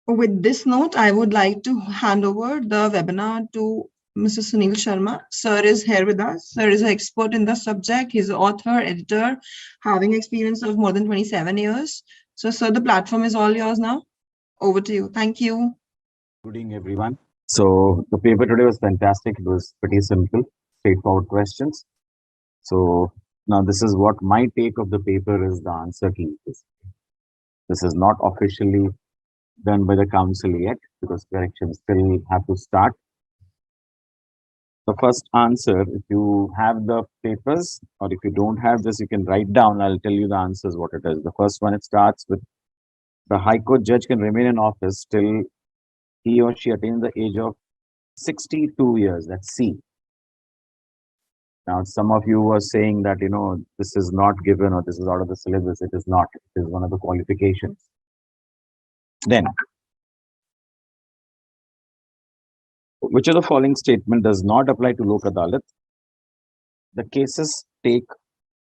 With this note, I would like to hand over the webinar to Mr. Sunil Sharma. Sir is here with us. Sir is an expert in the subject. He's an author, editor, having experience of more than 27 years. So, sir, the platform is all yours now. Over to you. Thank you. Good evening, everyone. So the paper today was fantastic. It was pretty simple, straightforward questions. So now this is what my take of the paper is the answer key. This is not officially done by the council yet because corrections still have to start. The first answer, if you have the papers or if you don't have this, you can write down. I'll tell you the answers what it is. The first one, it starts with the High Court judge can remain in office till he or she attains the age of 62 years. That's C. Now, some of you were saying that, this is not given or this is out of the syllabus. It is not. It is one of the qualifications. Then, which of the following statement does not apply to Lok Adalat? The cases take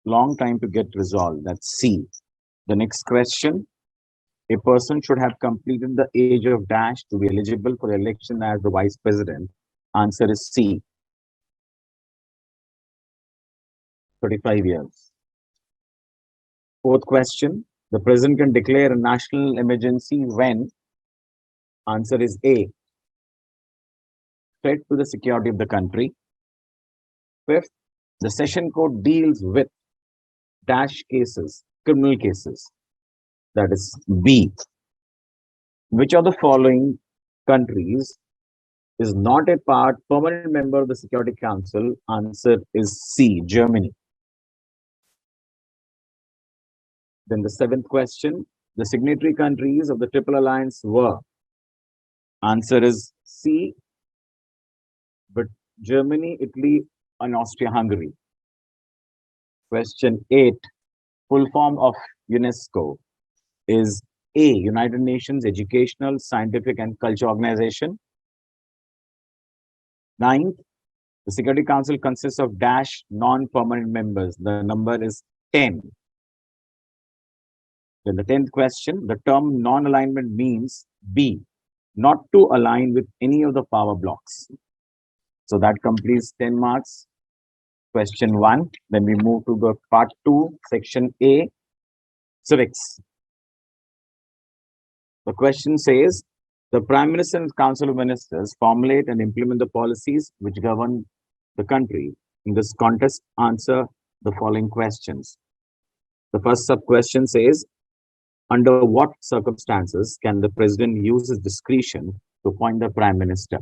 long time to get resolved. That's C. The next question, a person should have completed the age of dash to be eligible for election as the vice president. Answer is C. 35 years. Fourth question, the president can declare a national emergency when? Answer is A. Threat to the security of the country. Fifth, the session code deals with dash cases, criminal cases. That is B. Which of the following countries is not a permanent member of the Security Council? Answer is C, Germany. Then the seventh question, the signatory countries of the Triple Alliance were? Answer is C, but Germany, Italy, and Austria-Hungary. Question 8, full form of UNESCO is A, United Nations Educational, Scientific and Culture Organization. Ninth, the Security Council consists of dash non-permanent members. The number is 10. Then the 10th question, the term non-alignment means B, not to align with any of the power blocks. So that completes 10 marks. Question 1. Then we move to the part 2, section A, civics. The question says, the Prime Minister and Council of Ministers formulate and implement the policies which govern the country. In this contest, answer the following questions. The first sub-question says, under what circumstances can the president use his discretion to appoint the prime minister?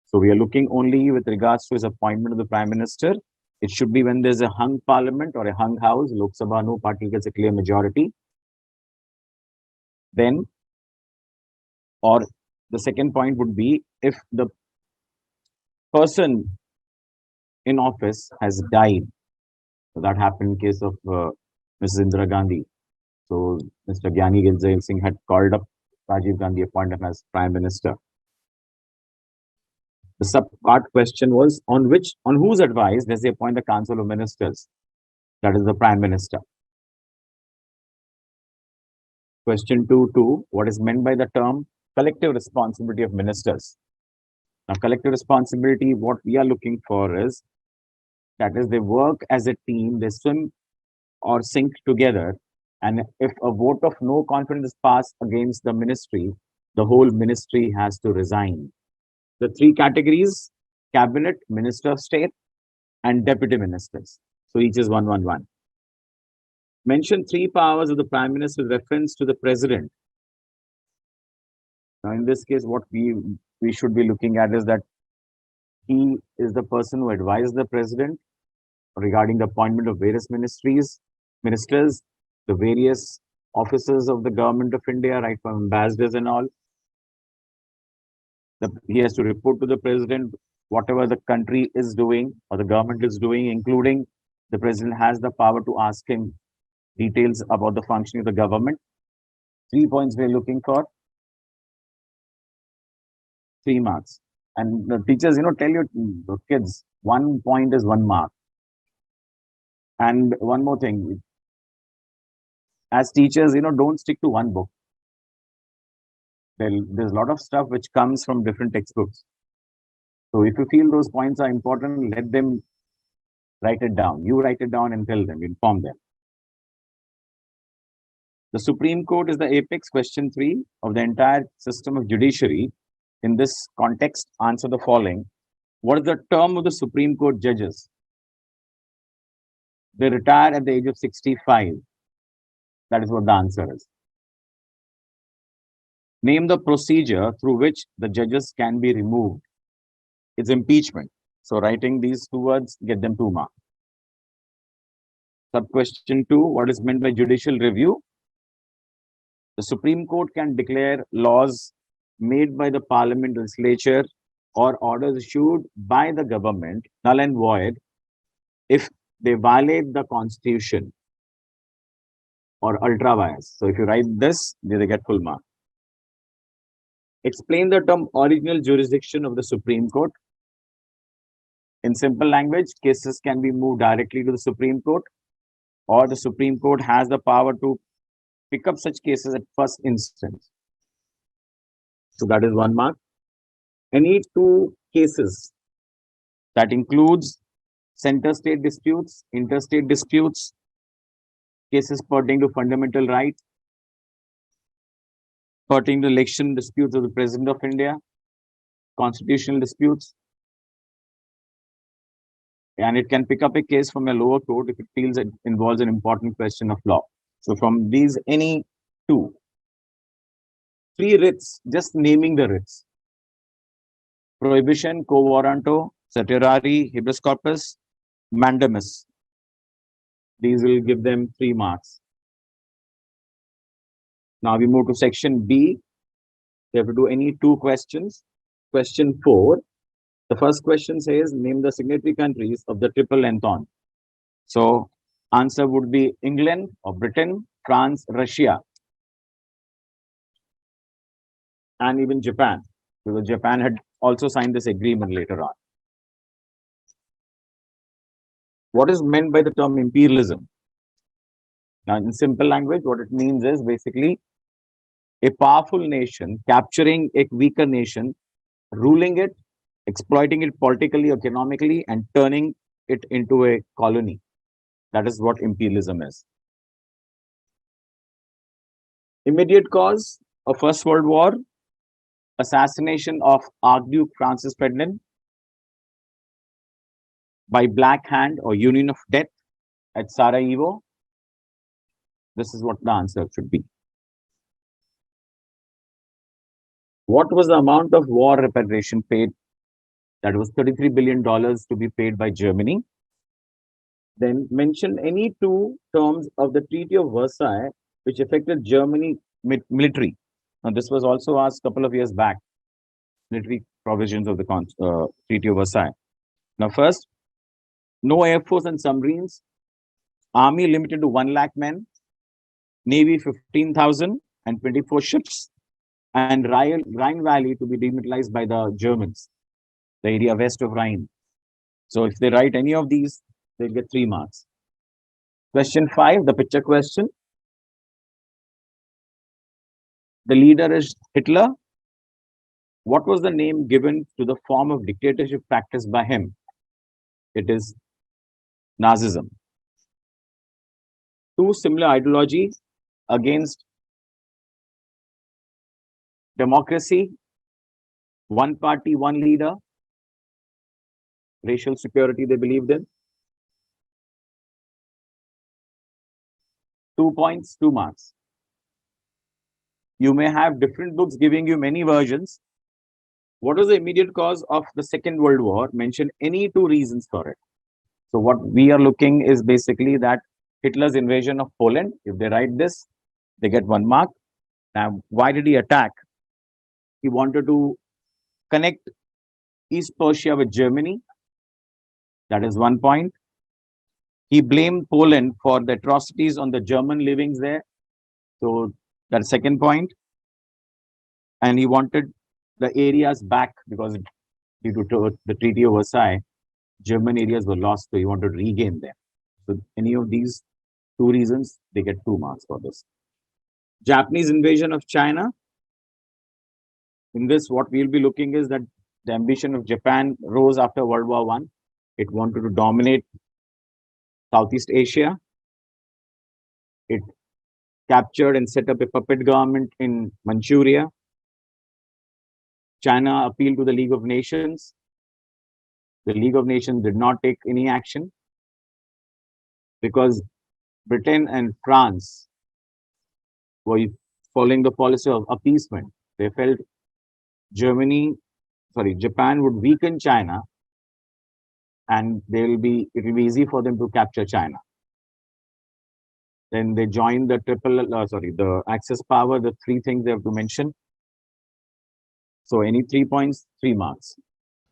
So we are looking only with regards to his appointment of the prime minister. It should be when there's a hung parliament or a hung house, Lok Sabha, no party gets a clear majority. Then, or the second point would be if the person in office has died. So that happened in case of Mrs. Indira Gandhi. So Mr. Gyani Gilzail Singh had called up Rajiv Gandhi, appointed him as Prime Minister. The sub-part question was, on whose advice does he appoint the Council of Ministers? That is the Prime Minister. Question 2.2, what is meant by the term collective responsibility of ministers? Now, collective responsibility, what we are looking for is, that is, they work as a team, they swim or sink together. And if a vote of no confidence is passed against the ministry, the whole ministry has to resign. The three categories, cabinet, minister of state, and deputy ministers. So each is 111. Mention three powers of the prime minister with reference to the president. Now, in this case, what we should be looking at is that he is the person who advised the president regarding the appointment of various ministers, the various officers of the government of India, right from ambassadors and all. He has to report to the president whatever the country is doing or the government is doing, including the president has the power to ask him details about the functioning of the government. 3 points we're looking for. 3 marks. And the teachers, tell your kids 1 point is 1 mark. And one more thing, as teachers, don't stick to one book. There's a lot of stuff which comes from different textbooks. So if you feel those points are important, let them write it down. You write it down and tell them, inform them. The Supreme Court is the apex. Question 3 of the entire system of judiciary. In this context, answer the following. What is the term of the Supreme Court judges? They retire at the age of 65. That is what the answer is. Name the procedure through which the judges can be removed. It's impeachment. So writing these two words, get them 2 marks. Sub question 2, what is meant by judicial review? The Supreme Court can declare laws made by the parliament legislature or orders issued by the government null and void if they violate the constitution or ultra vires. So if you write this, they get full mark. Explain the term original jurisdiction of the Supreme Court. In simple language, cases can be moved directly to the Supreme Court, or the Supreme Court has the power to pick up such cases at first instance. So that is 1 mark. Any 2 cases that includes center-state disputes, interstate disputes, cases pertaining to fundamental rights, pertaining to election disputes of the President of India, constitutional disputes, and it can pick up a case from a lower court if it feels it involves an important question of law. So from these, any 2. 3 writs, just naming the writs. Prohibition, quo warranto, certiorari, habeas corpus, mandamus. These will give them 3 marks. Now we move to section B. We have to do any 2 questions. Question 4. The first question says, name the signatory countries of the Triple Entente. So answer would be England or Britain, France, Russia, and even Japan, because Japan had also signed this agreement later on. What is meant by the term imperialism? Now, in simple language, what it means is basically a powerful nation capturing a weaker nation, ruling it, exploiting it politically, economically, and turning it into a colony. That is what imperialism is. Immediate cause of First World War, assassination of Archduke Francis Ferdinand by Black Hand or Union of Death at Sarajevo. This is what the answer should be. What was the amount of war reparation paid? That was $33 billion to be paid by Germany. Then mention any 2 terms of the Treaty of Versailles which affected Germany military. Now, this was also asked a couple of years back. Military provisions of the Treaty of Versailles. Now, first, no air force and submarines. Army limited to 1 lakh men. Navy 15,000 and 24 ships. And Rhine Valley to be demilitarized by the Germans, the area west of Rhine. So if they write any of these, they'll get 3 marks. Question 5, the picture question. The leader is Hitler. What was the name given to the form of dictatorship practiced by him? It is Nazism. 2 similar ideologies against democracy, 1 party, 1 leader, racial superiority they believed in. 2 points, 2 marks. You may have different books giving you many versions. What was the immediate cause of the Second World War? Mention any 2 reasons for it. So what we are looking is basically that Hitler's invasion of Poland. If they write this, they get 1 mark. Now, why did he attack? He wanted to connect East Prussia with Germany. That is 1 point. He blamed Poland for the atrocities on the German livings there. So that's 2nd point. And he wanted the areas back because due to the Treaty of Versailles, German areas were lost. So he wanted to regain them. So any of these 2 reasons, they get 2 marks for this. Japanese invasion of China. In this, what we'll be looking is that the ambition of Japan rose after World War I. It wanted to dominate Southeast Asia. It captured and set up a puppet government in Manchuria. China appealed to the League of Nations. The League of Nations did not take any action because Britain and France were following the policy of appeasement. They felt Japan would weaken China and it will be easy for them to capture China. Then they joined the Axis power, the three things they have to mention. So any 3 points, 3 marks.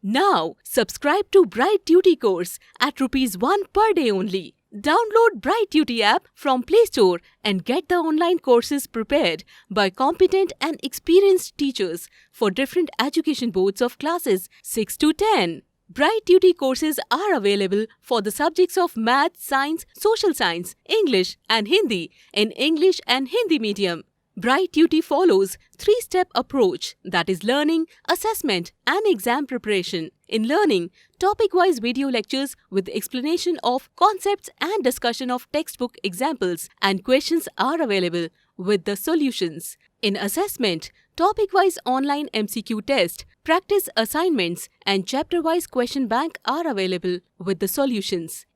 Now, subscribe to Bright Duty course at ₹1 per day only. Download Bright Duty app from Play Store and get the online courses prepared by competent and experienced teachers for different education boards of classes 6 to 10. Bright Duty courses are available for the subjects of Math, Science, Social Science, English and Hindi in English and Hindi medium. Bright Duty follows 3-step approach, that is learning, assessment and exam preparation. In learning, topic-wise video lectures with explanation of concepts and discussion of textbook examples and questions are available with the solutions. In assessment, topic-wise online MCQ test, practice assignments and chapter-wise question bank are available with the solutions.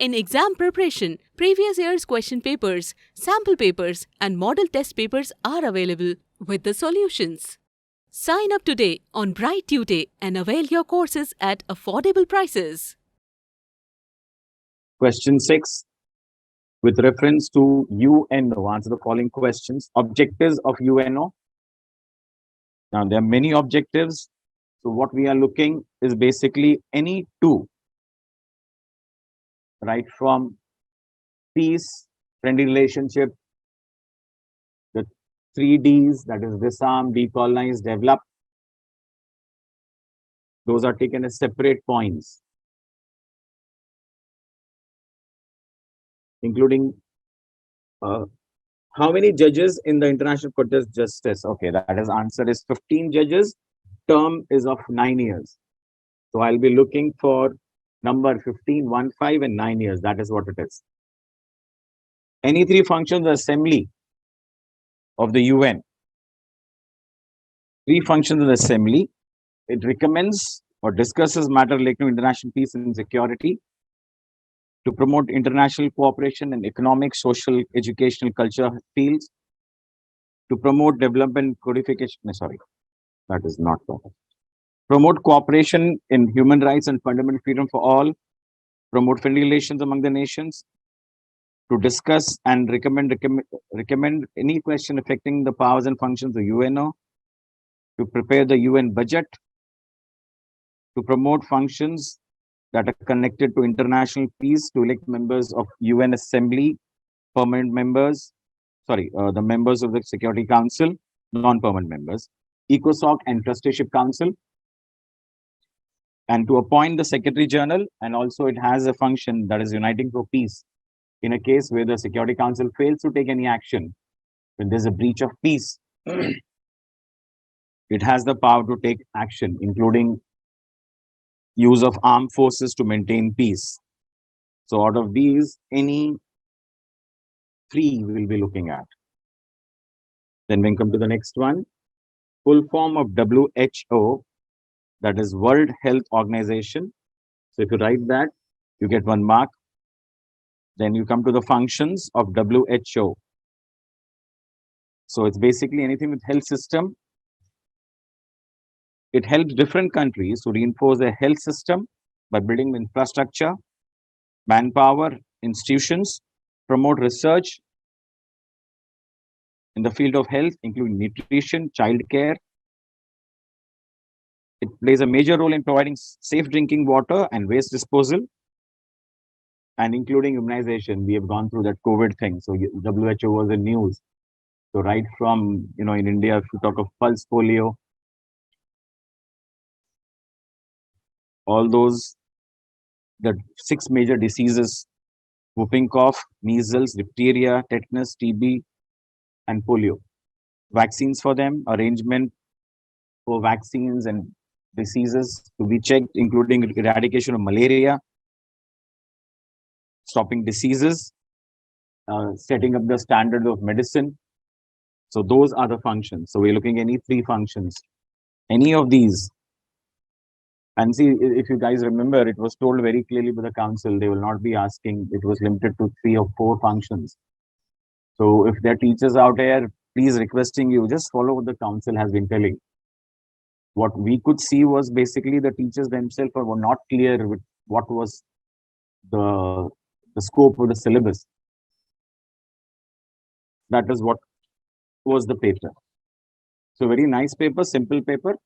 In exam preparation, previous year's question papers, sample papers and model test papers are available with the solutions. Sign up today on Bright Duty and avail your courses at affordable prices. Question 6. With reference to UNO, answer the following questions. Objectives of UNO. Now, there are many objectives. So what we are looking is basically any two. Right from peace, friendly relationship, the 3 Ds, that is disarm, decolonize, develop. Those are taken as separate points, including how many judges in the International Court of Justice? Okay, that is answer is 15 judges. Term is of 9 years. So I'll be looking for number 15, 1, 5 and 9 years. That is what it is. Any 3 functions the assembly of the UN. 3 functions of the assembly. It recommends or discusses matter relating to international peace and security, to promote international cooperation in economic, social, educational, culture fields, to promote development codification. That is not proper. Promote cooperation in human rights and fundamental freedom for all, promote friendly relations among the nations, to discuss and recommend any question affecting the powers and functions of UNO, to prepare the UN budget, to promote functions that are connected to international peace, to elect members of UN Assembly, permanent members, the members of the Security Council, non-permanent members, ECOSOC and Trusteeship Council, and to appoint the Secretary General, and also it has a function that is uniting for peace. In a case where the Security Council fails to take any action, when there's a breach of peace, it has the power to take action, including use of armed forces to maintain peace. So out of these, any 3 we'll be looking at. Then we come to the next one. Full form of WHO, that is World Health Organization. So if you write that, you get 1 mark. Then you come to the functions of WHO. So it's basically anything with health system. It helps different countries to reinforce their health system by building infrastructure, manpower, institutions, promote research in the field of health, including nutrition, childcare. It plays a major role in providing safe drinking water and waste disposal, and including immunization. We have gone through that COVID thing. So WHO was in news. So right from, in India, if you talk of pulse polio, all those, the 6 major diseases, whooping cough, measles, diphtheria, tetanus, TB, and polio. Vaccines for them, arrangement for vaccines and diseases to be checked, including eradication of malaria, stopping diseases, setting up the standards of medicine. So those are the functions. So we're looking at any three functions, any of these. And see, if you guys remember, it was told very clearly by the council, they will not be asking, it was limited to 3 or 4 functions. So if there are teachers out there, please requesting you, just follow what the council has been telling. What we could see was basically the teachers themselves were not clear with what was the scope of the syllabus. That is what was the paper. So very nice paper, simple paper,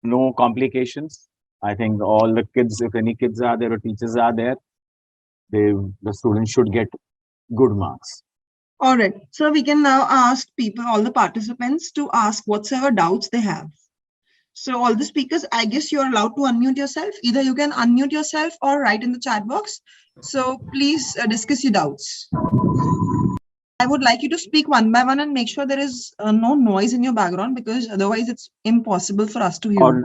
no complications. I think all the kids, if any kids are there or teachers are there, the students should get good marks. All right. So we can now ask people, all the participants, to ask whatsoever doubts they have. So all the speakers, I guess you're allowed to unmute yourself. Either you can unmute yourself or write in the chat box. So please discuss your doubts. I would like you to speak one by one and make sure there is no noise in your background, because otherwise it's impossible for us to hear. Or,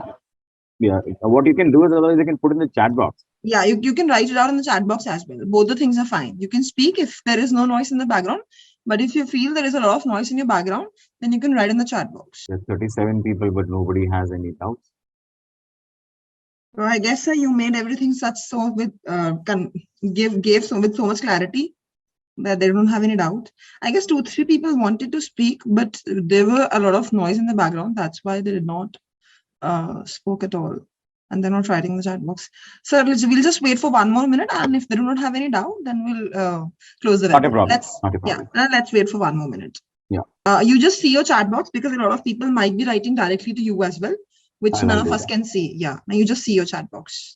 yeah, what you can do is otherwise you can put in the chat box. Yeah, you can write it out in the chat box as well. Both the things are fine. You can speak if there is no noise in the background. But if you feel there is a lot of noise in your background, then you can write in the chat box. There's 37 people, but nobody has any doubts. So I guess you made everything so with with so much clarity that they don't have any doubt. I guess 2-3 people wanted to speak, but there were a lot of noise in the background. That's why they did not spoke at all. And they're not writing in the chat box. So we'll just wait for 1 more minute. And if they do not have any doubt, then we'll close the webinar. Let's wait for 1 more minute. Yeah. You just see your chat box, because a lot of people might be writing directly to you as well, which none of us can see. Yeah. Now you just see your chat box.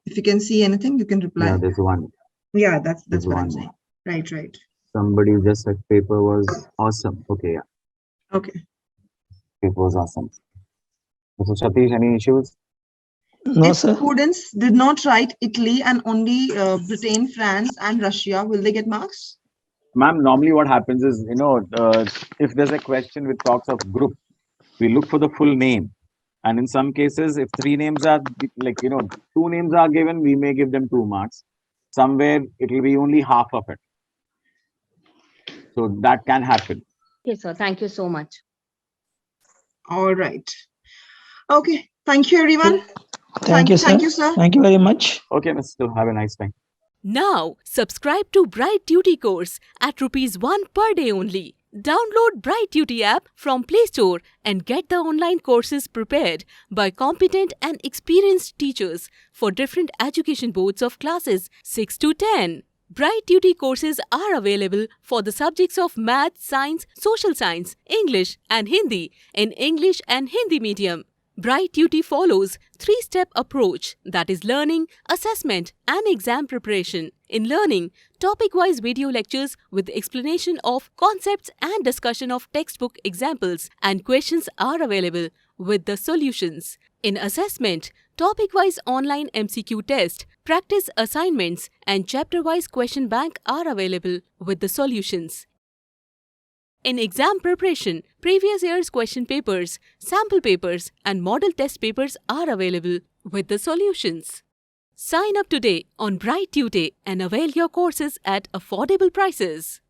If you can see anything, you can reply. Yeah, there's one. Yeah, that's what I'm saying. Right. Somebody just said paper was awesome. Okay, yeah. Okay. Paper was awesome. So Satish, any issues? No, if sir. Students did not write Italy and only Britain, France, and Russia, will they get marks? Ma'am, normally what happens is, if there's a question which talks of group, we look for the full name. And in some cases, if 3 names are 2 names are given, we may give them 2 marks. Somewhere it will be only half of it. So that can happen. Yes, sir. Thank you so much. All right. Okay. Thank you, everyone. Thank you, sir. Thank you, sir. Thank you very much. Okay, Mr. Have a nice time. Now, subscribe to Bright Duty course at ₹1 per day only. Download Bright Duty app from Play Store and get the online courses prepared by competent and experienced teachers for different education boards of classes 6 to 10. Bright Duty courses are available for the subjects of Math, Science, Social Science, English and Hindi in English and Hindi medium. Bright Duty follows 3-step approach, that is learning, assessment and exam preparation. In learning, topic-wise video lectures with explanation of concepts and discussion of textbook examples and questions are available with the solutions. In assessment, topic-wise online MCQ test, practice assignments and chapter-wise question bank are available with the solutions. In exam preparation, previous year's question papers, sample papers and model test papers are available with the solutions. Sign up today on Bright Tutor and avail your courses at affordable prices.